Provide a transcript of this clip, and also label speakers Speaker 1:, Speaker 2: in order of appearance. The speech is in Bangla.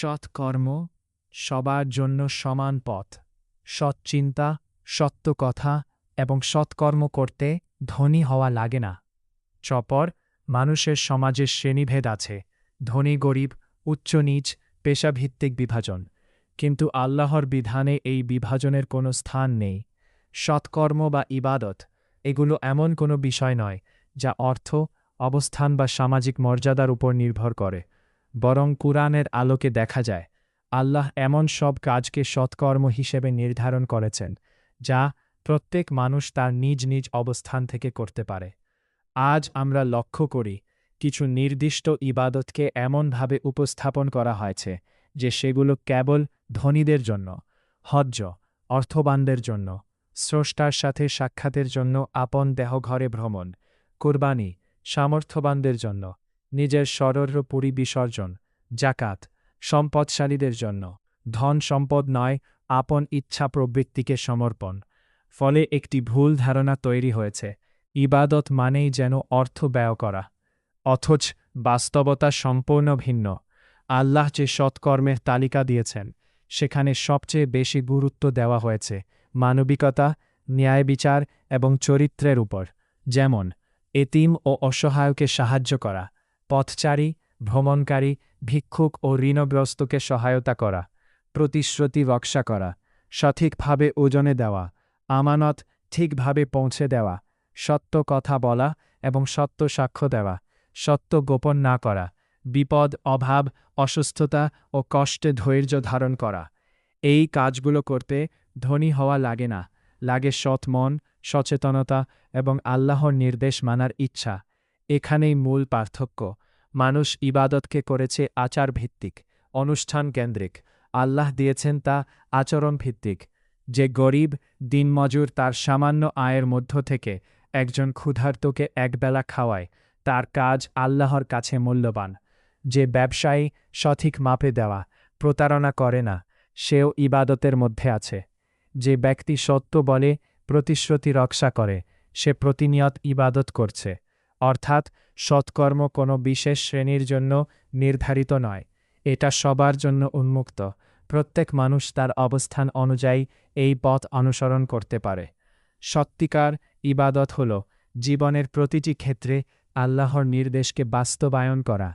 Speaker 1: সৎ কর্ম সবার জন্য সমান পথ। সৎ চিন্তা, সত্য কথা এবং সৎকর্ম করতে ধনী হওয়া লাগে না। চপর মানুষের সমাজে শ্রেণীভেদ আছে, ধনী গরিব, উচ্চ নীচ, পেশাভিত্তিক বিভাজন। কিন্তু আল্লাহর বিধানে এই বিভাজনের কোনো স্থান নেই। সৎকর্ম বা ইবাদত এগুলো এমন কোনো বিষয় নয় যা অর্থ, অবস্থান বা সামাজিক মর্যাদার উপর নির্ভর করে, বরং কুরআনের আলোকে দেখা যায় আল্লাহ এমন সব কাজকে সৎকর্ম হিসেবে নির্ধারণ করেছেন যা প্রত্যেক মানুষ তার নিজ নিজ অবস্থান থেকে করতে পারে। আজ আমরা লক্ষ্য করি কিছু নির্দিষ্ট ইবাদতকে এমনভাবে উপস্থাপন করা হয়েছে যে সেগুলো কেবল ধনীদের জন্য, হজ্জ অর্থবানদের জন্য, স্রষ্টার সাথে সাক্ষাতের জন্য আপন দেহঘরে ভ্রমণ, কুরবানি সামর্থ্যবানদের জন্য, নিজের শরীরপুরি বিসর্জন, জাকাত সম্পদশালীদের জন্য, ধন সম্পদ নয় আপন ইচ্ছা প্রবৃত্তিকে সমর্পণ। ফলে একটি ভুল ধারণা তৈরি হয়েছে ইবাদত মানেই যেন অর্থ ব্যয় করা, অথচ বাস্তবতা সম্পূর্ণ ভিন্ন। আল্লাহ যে সৎকর্মের তালিকা দিয়েছেন সেখানে সবচেয়ে বেশি গুরুত্ব দেওয়া হয়েছে মানবিকতা, ন্যায়বিচার এবং চরিত্রের উপর, যেমন এতিম ও অসহায়কে সাহায্য করা, পথচারী, ভ্রমণকারী, ভিক্ষুক ও ঋণগ্রস্তকে সহায়তা করা, প্রতিশ্রুতি রক্ষা করা, সঠিকভাবে ওজনে দেওয়া, আমানত ঠিকভাবে পৌঁছে দেওয়া, সত্য কথা বলা এবং সত্য সাক্ষ্য দেওয়া, সত্য গোপন না করা, বিপদ, অভাব, অসুস্থতা ও কষ্টে ধৈর্য ধারণ করা। এই কাজগুলো করতে ধনী হওয়া লাগে না, লাগে সৎ মন, সচেতনতা এবং আল্লাহর নির্দেশ মানার ইচ্ছা। এখানেই মূল পার্থক্য। মানুষ ইবাদতকে করেছে আচারভিত্তিক, অনুষ্ঠান কেন্দ্রিক, আল্লাহ দিয়েছেন তা আচরণ ভিত্তিক। যে গরিব দিনমজুর তার সামান্য আয়ের মধ্য থেকে একজন ক্ষুধার্তকে একবেলা খাওয়ায়, তার কাজ আল্লাহর কাছে মূল্যবান। যে ব্যবসায়ী সঠিক মাপে দেওয়া, প্রতারণা করে না, সেও ইবাদতের মধ্যে আছে। যে ব্যক্তি সত্য বলে, প্রতিশ্রুতি রক্ষা করে, সে প্রতিনিয়ত ইবাদত করছে। অর্থাৎ সৎকর্ম কোনো বিশেষ শ্রেণীর জন্য নির্ধারিত নয়, এটা সবার জন্য উন্মুক্ত। প্রত্যেক মানুষ তার অবস্থান অনুযায়ী এই পথ অনুসরণ করতে পারে। সত্যিকার ইবাদত হল জীবনের প্রতিটি ক্ষেত্রে আল্লাহর নির্দেশকে বাস্তবায়ন করা।